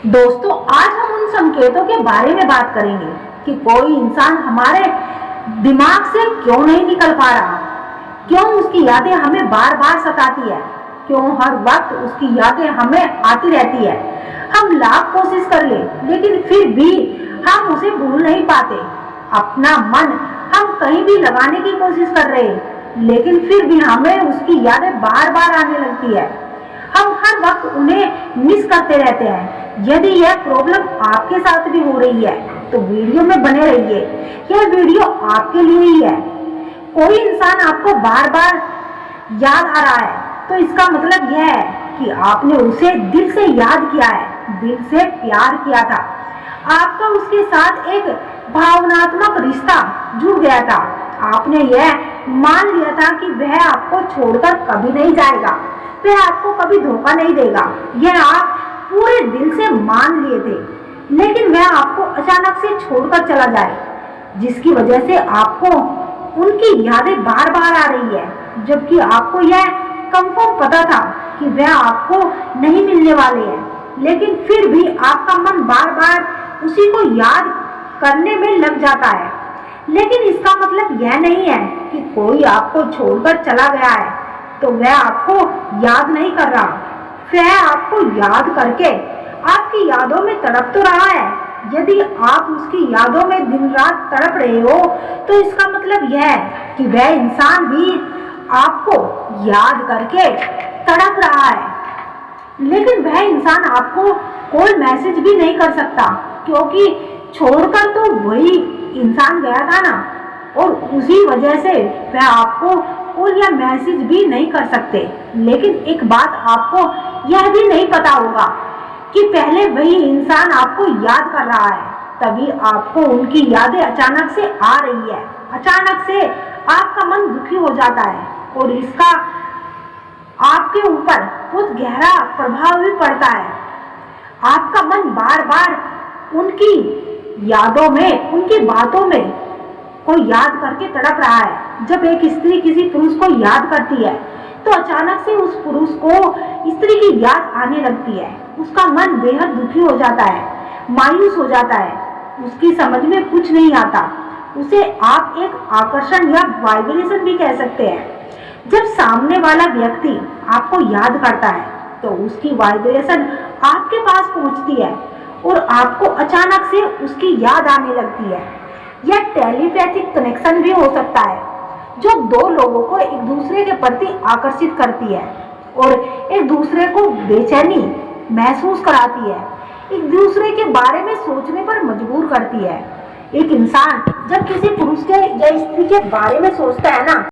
दोस्तों, आज हम उन संकेतों के बारे में बात करेंगे कि कोई इंसान हमारे दिमाग से क्यों नहीं निकल पा रहा, क्यों उसकी यादें हमें बार बार सताती है, क्यों हर वक्त उसकी यादें हमें आती रहती है। हम लाख कोशिश कर ले लेकिन फिर भी हम उसे भूल नहीं पाते। अपना मन हम कहीं भी लगाने की कोशिश कर रहे हैं लेकिन फिर भी हमें उसकी यादें बार बार आने लगती है। हम हर वक्त उन्हें मिस करते रहते हैं। यदि यह प्रॉब्लम आपके साथ भी हो रही है तो वीडियो में बने रहिए, यह वीडियो आपके लिए ही है। कोई इंसान आपको बार बार याद आ रहा है तो इसका मतलब यह है कि आपने उसे दिल से याद किया है, दिल से प्यार किया था। आपका उसके साथ एक भावनात्मक रिश्ता जुड़ गया था। आपने यह मान लिया था कि वह आपको छोड़कर कभी नहीं जाएगा, वह आपको कभी धोखा नहीं देगा। यह आप पूरे दिल से मान लिए थे, लेकिन वह आपको अचानक से छोड़कर चला जाए, जिसकी वजह से आपको उनकी यादें बार बार आ रही है, जबकि आपको यह कंफर्म पता था कि वह आपको नहीं मिलने वाले हैं। लेकिन फिर भी आपका मन बार बार उसी को याद करने में लग जाता है। लेकिन इसका मतलब यह नहीं है कि कोई आपको छोड़कर चला गया है तो वह आपको याद नहीं कर रहा, वह आपको याद करके आपकी यादों में तड़प तो रहा है। यदि आप उसकी यादों में दिन रात तड़प रहे हो तो इसका मतलब यह है कि वह इंसान भी आपको याद करके तड़प रहा है। लेकिन वह इंसान आपको कोई मैसेज भी नहीं कर सकता, क्योंकि छोड़कर तो वही इंसान गया था ना, और उसी वजह से वह आपको कोई यह मैसेज भी नहीं कर सकते। लेकिन एक बात आपको यह भी नहीं पता होगा कि पहले वही इंसान आपको याद कर रहा है, तभी आपको उनकी यादें अचानक से आ रही है। अचानक से आपका मन दुखी हो जाता है और इसका आपके ऊपर बहुत गहरा प्रभाव भी पड़ता है। आपका मन बार बार उनकी यादों में, उनकी बातों में को याद करके तड़प रहा है। जब एक स्त्री किसी पुरुष को याद करती है तो अचानक से उस पुरुष को स्त्री की याद आने लगती है। उसका मन बेहद दुखी हो जाता है, मायूस हो जाता है, उसकी समझ में कुछ नहीं आता। उसे आप एक आकर्षण या वाइब्रेशन भी कह सकते हैं। जब सामने वाला व्यक्ति आपको याद करता है तो उसकी वाइब्रेशन आपके पास पहुंचती है और आपको अचानक से उसकी याद आने लगती है। यह टेलीपैथिक कनेक्शन भी हो सकता है, जो दो लोगों को एक दूसरे के प्रति आकर्षित करती है और एक दूसरे को बेचैनी महसूस कराती है, एक दूसरे के बारे में सोचने पर मजबूर करती है। एक इंसान जब किसी पुरुष के या स्त्री के बारे में सोचता है ना,